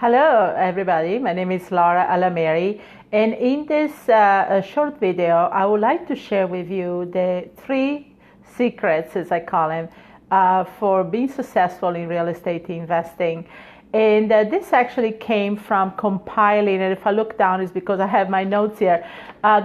Hello, everybody. My name is Laura Alameri, and in this short video, I would like to share with you the 3 secrets, as I call them, for being successful in real estate investing. And this actually came from compiling, and if I look down, it's because I have my notes here.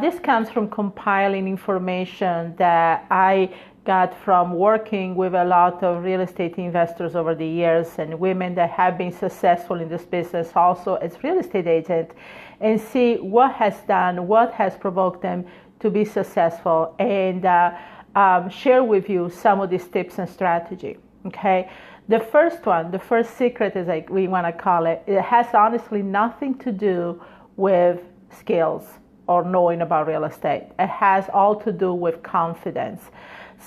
This comes from compiling information that I got from working with a lot of real estate investors over the years and women that have been successful in this business also as real estate agents, and see what has done, what has provoked them to be successful, and share with you some of these tips and strategy. Okay, the first one, the first secret, is like we want to call it, it has honestly nothing to do with skills or knowing about real estate. It has all to do with confidence.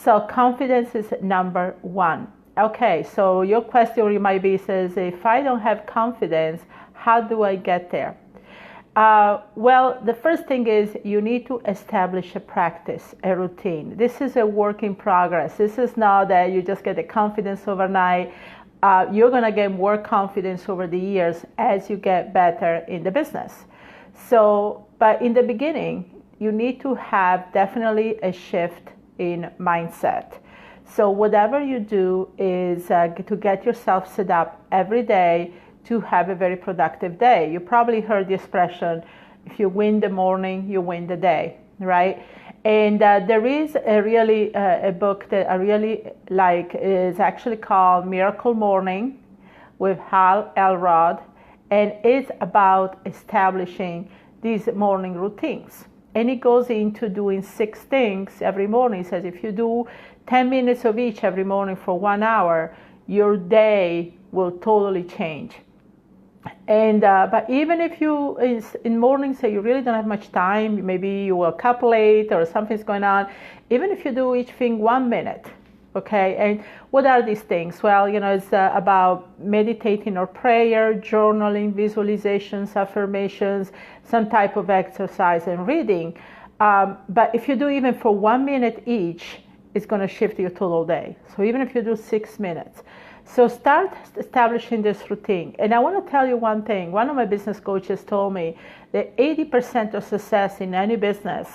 So confidence is number 1. Okay, so your question might be, says, if I don't have confidence, how do I get there? Well, the first thing is you need to establish a practice, a routine. This is a work in progress. This is not that you just get the confidence overnight. You're going to get more confidence over the years as you get better in the business. So, but in the beginning, you need to have definitely a shift in mindset. So whatever you do is to get yourself set up every day to have a very productive day. You probably heard the expression, if you win the morning, you win the day, right? And there is a book that I really like. Is actually called Miracle Morning with Hal Elrod, and it's about establishing these morning routines. And it goes into doing 6 things every morning. It says if you do 10 minutes of each every morning for 1 hour, your day will totally change. And but even if you in mornings say you really don't have much time, maybe you woke up late or something's going on, even if you do each thing 1 minute, okay? And what are these things? Well, you know, it's about meditating or prayer, journaling, visualizations, affirmations, some type of exercise and reading. But if you do even for 1 minute each, it's going to shift your total day. So even if you do 6 minutes. So start establishing this routine. And I want to tell you one thing. One of my business coaches told me that 80% of success in any business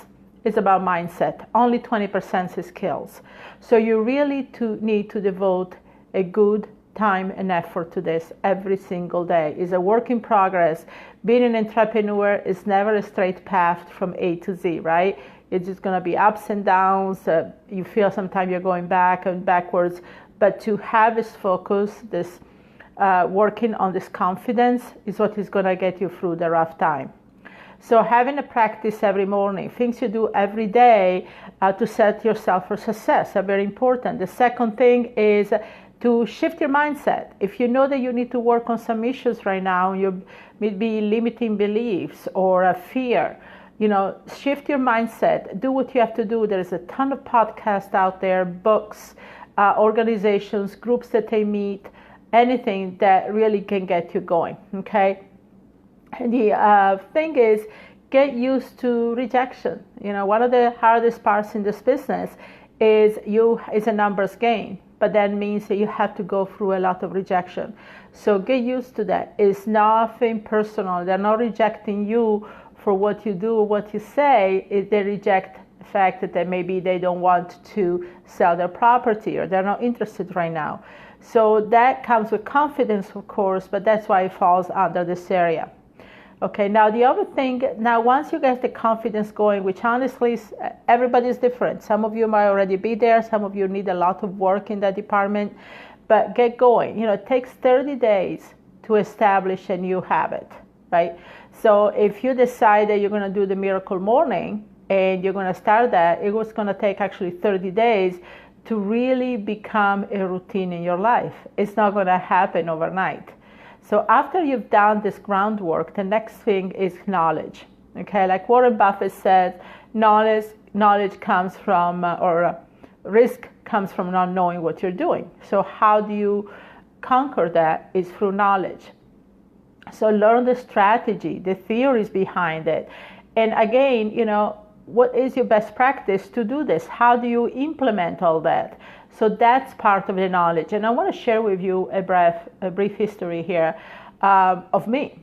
is about mindset. Only 20% is skills. So you really need to devote a good time and effort to this every single day. It's a work in progress. Being an entrepreneur is never a straight path from A to Z, right? It's just going to be ups and downs. You feel sometimes you're going back and backwards. But to have this focus, this working on this confidence is what is going to get you through the rough time. So having a practice every morning, things you do every day to set yourself for success are very important. The second thing is to shift your mindset. If you know that you need to work on some issues right now, you may be limiting beliefs or a fear, you know, shift your mindset. Do what you have to do. There's a ton of podcasts out there, books, organizations, groups that they meet, anything that really can get you going, okay? And the thing is, get used to rejection. You know, one of the hardest parts in this business is a numbers game, but that means that you have to go through a lot of rejection. So get used to that. It's nothing personal. They're not rejecting you for what you do or what you say. They reject the fact that maybe they don't want to sell their property or they're not interested right now. So that comes with confidence, of course, but that's why it falls under this area. Okay, now the other thing, now once you get the confidence going, which honestly everybody's different. Some of you might already be there. Some of you need a lot of work in that department, but get going. You know, it takes 30 days to establish a new habit, right? So if you decide that you're going to do the Miracle Morning and you're going to start that, it was going to take actually 30 days to really become a routine in your life. It's not going to happen overnight. So after you've done this groundwork, the next thing is knowledge. Okay, like Warren Buffett said, knowledge comes from, risk comes from not knowing what you're doing. So how do you conquer that? Is through knowledge. So learn the strategy, the theories behind it. And again, you know, what is your best practice to do this? How do you implement all that? So that's part of the knowledge. And I want to share with you a brief history here. of me.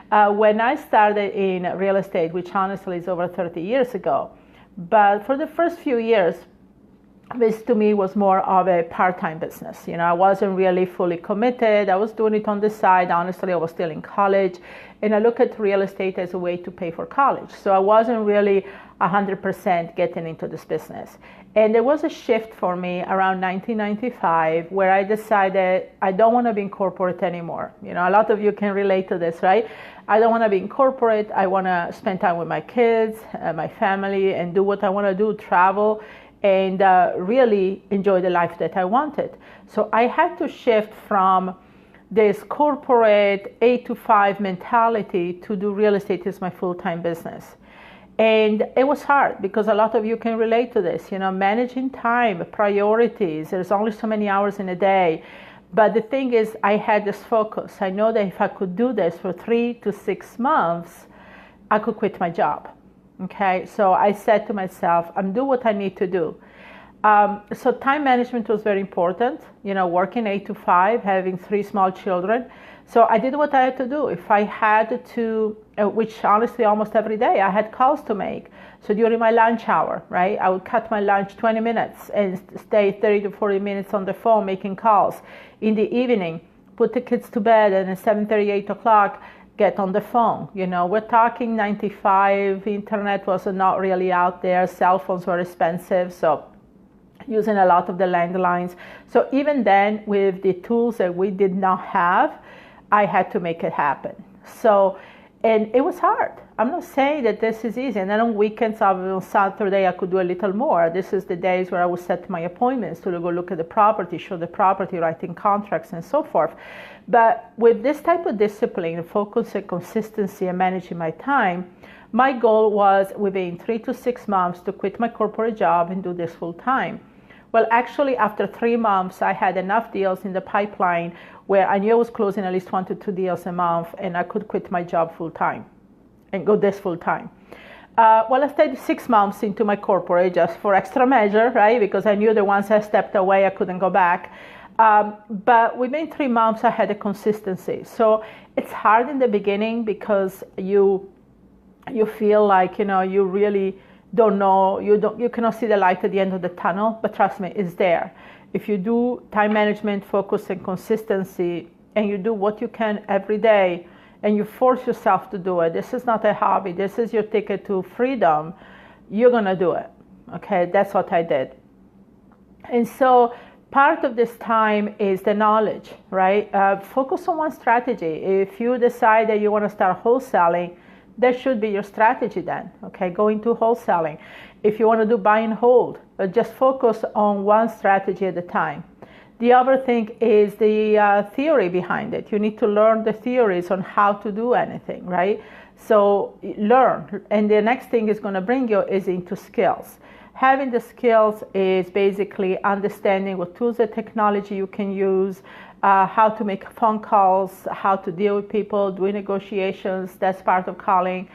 When I started in real estate, which honestly is over 30 years ago, but for the first few years, this to me was more of a part-time business. I wasn't really fully committed. I was doing it on the side. Honestly, I was still in college, and I look at real estate as a way to pay for college. So I wasn't really 100% getting into this business. And there was a shift for me around 1995 where I decided I don't want to be in corporate anymore. A lot of you can relate to this, right? I don't want to be in corporate. I want to spend time with my kids, my family, and do what I want to do, travel, and really enjoy the life that I wanted. So I had to shift from this corporate 8 to 5 mentality to do real estate as my full-time business. And it was hard because a lot of you can relate to this, managing time, priorities. There's only so many hours in a day. But the thing is, I had this focus. I know that if I could do this for 3 to 6 months, I could quit my job. Okay, so I said to myself, I'm doing what I need to do. So time management was very important, working 8 to 5, having 3 small children. So I did what I had to do. If I had to, which honestly almost every day, I had calls to make. So during my lunch hour, right, I would cut my lunch 20 minutes and stay 30 to 40 minutes on the phone making calls. In the evening, put the kids to bed, and at 7:30, 8 o'clock, get on the phone. We're talking 95, internet was not really out there, cell phones were expensive, so using a lot of the landlines. So even then, with the tools that we did not have, I had to make it happen. So, and it was hard. I'm not saying that this is easy. And then on weekends, on Saturday, I could do a little more. This is the days where I would set my appointments to go look at the property, show the property, writing contracts, and so forth. But with this type of discipline, focus and consistency and managing my time, my goal was within 3 to 6 months to quit my corporate job and do this full time. Well, actually, after 3 months, I had enough deals in the pipeline where I knew I was closing at least 1 to 2 deals a month, and I could quit my job full time and go this full time. Well, I stayed 6 months into my corporate just for extra measure, right? Because I knew that once I stepped away, I couldn't go back. But within 3 months, I had a consistency. So it's hard in the beginning because you feel like, you really don't know, you cannot see the light at the end of the tunnel, but trust me, it's there. If you do time management, focus, and consistency, and you do what you can every day, and you force yourself to do it, this is not a hobby, this is your ticket to freedom, you're gonna do it. Okay, that's what I did. And so part of this time is the knowledge, right? Focus on one strategy. If you decide that you want to start wholesaling, that should be your strategy then, okay? Go into wholesaling. If you want to do buy and hold, just focus on one strategy at a time. The other thing is the theory behind it. You need to learn the theories on how to do anything, right? So learn. And the next thing is going to bring you is into skills. Having the skills is basically understanding what tools and technology you can use, how to make phone calls, how to deal with people, do negotiations. That's part of calling.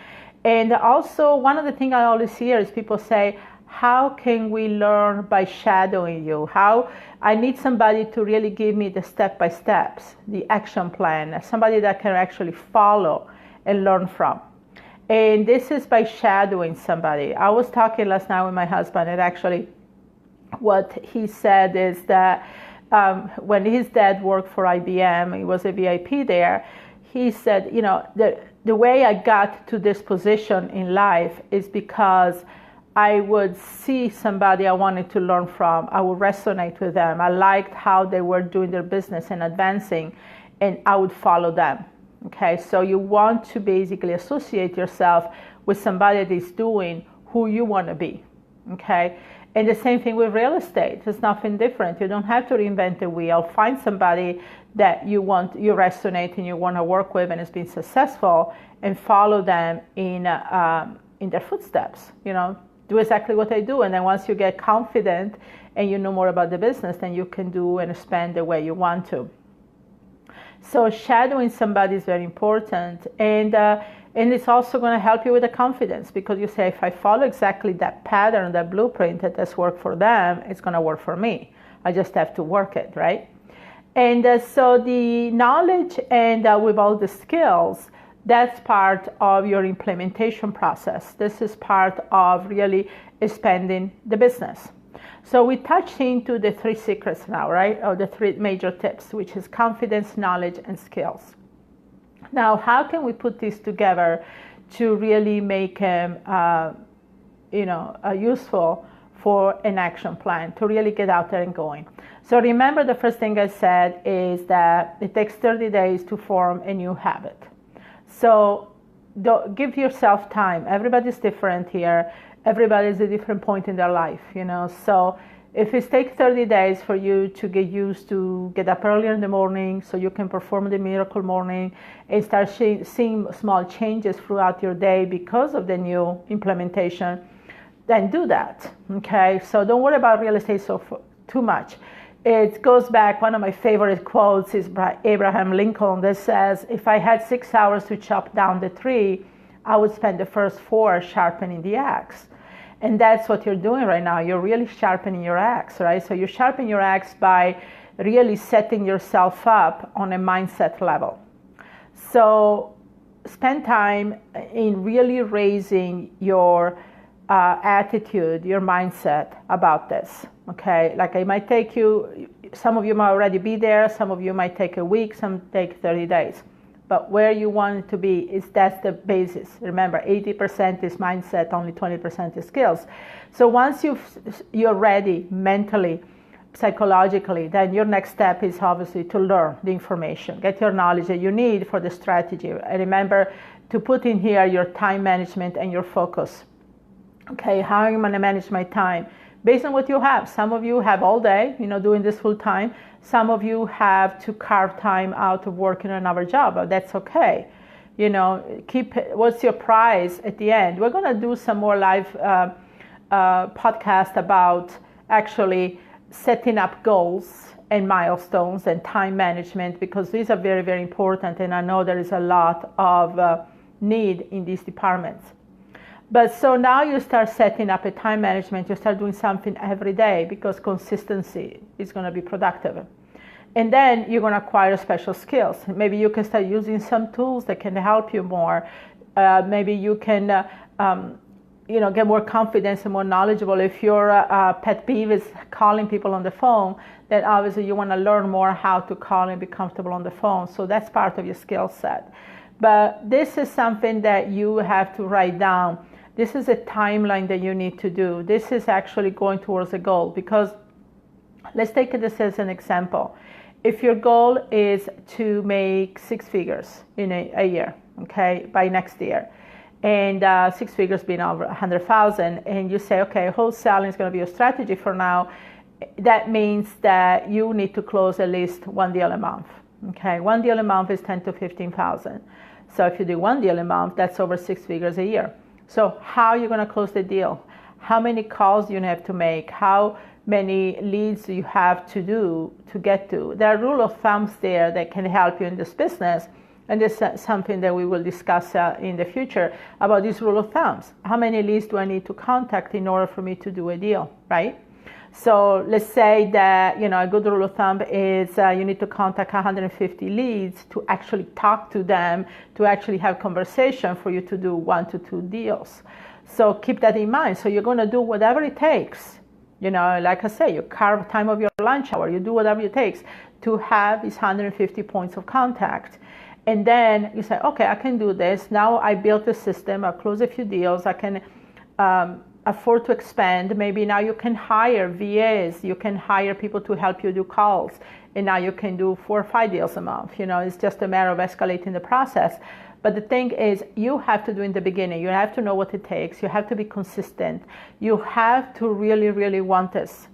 And also, one of the things I always hear is people say, how can we learn by shadowing you? How I need somebody to really give me the step-by-steps, the action plan, somebody that can actually follow and learn from. And this is by shadowing somebody. I was talking last night with my husband, and actually what he said is that when his dad worked for IBM, he was a VIP there, he said, the way I got to this position in life is because I would see somebody I wanted to learn from. I would resonate with them. I liked how they were doing their business and advancing, and I would follow them. Okay, so you want to basically associate yourself with somebody that is doing who you want to be. Okay, and the same thing with real estate. It's nothing different. You don't have to reinvent the wheel. Find somebody that you resonate and you want to work with and has been successful, and follow them in their footsteps. Do exactly what they do, and then once you get confident and you know more about the business, then you can do and expand the way you want to. So shadowing somebody is very important, and it's also going to help you with the confidence, because you say, if I follow exactly that pattern, that blueprint that has worked for them, it's going to work for me. I just have to work it, right? And so the knowledge and with all the skills, that's part of your implementation process. This is part of really expanding the business. So we touched into the 3 secrets now, right? Or the 3 major tips, which is confidence, knowledge, and skills. Now, how can we put these together to really make them, useful for an action plan, to really get out there and going? So remember, the first thing I said is that it takes 30 days to form a new habit. So give yourself time. Everybody's different here. Everybody's at a different point in their life, So if it takes 30 days for you to get used to get up earlier in the morning so you can perform the miracle morning and start seeing small changes throughout your day because of the new implementation, then do that, okay? So don't worry about real estate too much. It goes back, one of my favorite quotes is by Abraham Lincoln that says, if I had 6 hours to chop down the tree, I would spend the first 4 sharpening the axe. And that's what you're doing right now. You're really sharpening your axe, right? So you sharpen your axe by really setting yourself up on a mindset level. So spend time in really raising your attitude, your mindset about this, okay? Like it might take you, some of you might already be there, some of you might take a week, some take 30 days. But where you want it to be that's the basis. Remember, 80% is mindset, only 20% is skills. So once you're ready mentally, psychologically, then your next step is obviously to learn the information, get your knowledge that you need for the strategy. And remember to put in here your time management and your focus. Okay, how am I going to manage my time? Based on what you have. Some of you have all day, doing this full time. Some of you have to carve time out of working another job, but that's okay. What's your prize at the end? We're going to do some more live podcast about actually setting up goals and milestones and time management, because these are very, very important. And I know there is a lot of need in these departments. But so now you start setting up a time management, you start doing something every day because consistency is going to be productive. And then you're going to acquire special skills. Maybe you can start using some tools that can help you more. Maybe you can get more confidence and more knowledgeable. If your pet peeve is calling people on the phone, then obviously you want to learn more how to call and be comfortable on the phone. So that's part of your skill set. But this is something that you have to write down. This is a timeline that you need to do. This is actually going towards a goal, because let's take this as an example. If your goal is to make 6 figures in a year, okay, by next year, and 6 figures being over 100,000, and you say, okay, wholesaling is going to be your strategy for now, that means that you need to close at least 1 deal a month. Okay, 1 deal a month is 10 to 15,000. So if you do 1 deal a month, that's over 6 figures a year. So how are you going to close the deal? How many calls do you have to make? How many leads do you have to do to get to? There are rule of thumbs there that can help you in this business. And this is something that we will discuss in the future about these rule of thumbs. How many leads do I need to contact in order for me to do a deal, right? So let's say that, a good rule of thumb is you need to contact 150 leads to actually talk to them, to actually have conversation for you to do 1 to 2 deals. So keep that in mind. So you're going to do whatever it takes. Like I say, you carve time of your lunch hour, you do whatever it takes to have these 150 points of contact. And then you say, okay, I can do this. Now I built a system, I close a few deals, I can afford to expand. Maybe now you can hire VAs, you can hire people to help you do calls, and now you can do 4 or 5 deals a month. It's just a matter of escalating the process. But the thing is, you have to do in the beginning, you have to know what it takes, you have to be consistent, you have to really, really want this.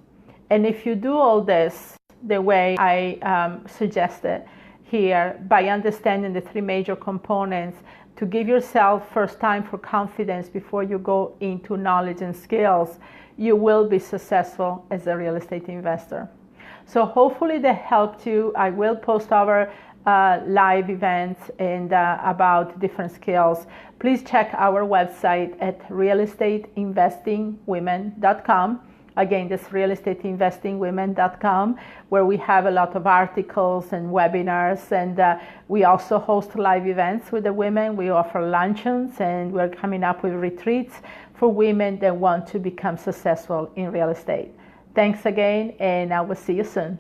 And if you do all this the way I suggested here, by understanding the 3 major components, to give yourself first time for confidence before you go into knowledge and skills, you will be successful as a real estate investor. So hopefully that helped you. I will post our live events and about different skills. Please check our website at realestateinvestingwomen.com. Again, that's realestateinvestingwomen.com, where we have a lot of articles and webinars, and we also host live events with the women. We offer luncheons, and we're coming up with retreats for women that want to become successful in real estate. Thanks again, and I will see you soon.